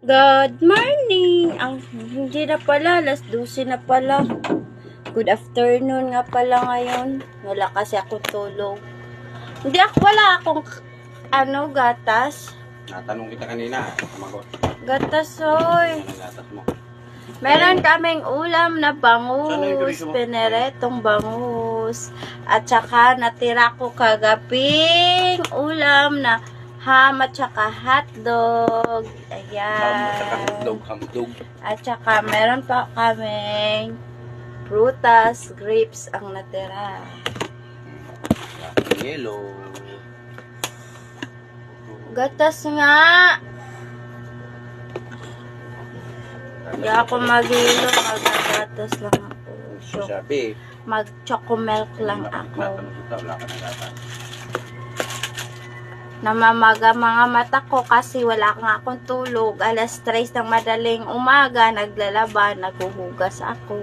Good morning! Hindi na pala, alas 12 na pala. Good afternoon nga pala ngayon. Wala kasi ako tulog. Wala akong, gatas. Natanong kita kanina, sumagot. Gatas, oy. Anong gatas mo? Meron kaming ulam na Saan yung bangus, turismo? pineretong bangus. At saka natira ko kagabing ulam na ham at saka hotdog. Ayan. Hamdog. At saka meron pa kaming prutas, grapes ang natira. Yellow. Gatas nga. Hindi ako maghilo, magagatas lang ako. Sabi, Mag-choco milk lang ako. natanong kita, wala ka na gatas. Namamaga mga mata ko kasi wala nga akong tulog. Alas 3 ng madaling umaga, naglalaba, naghuhugas ako.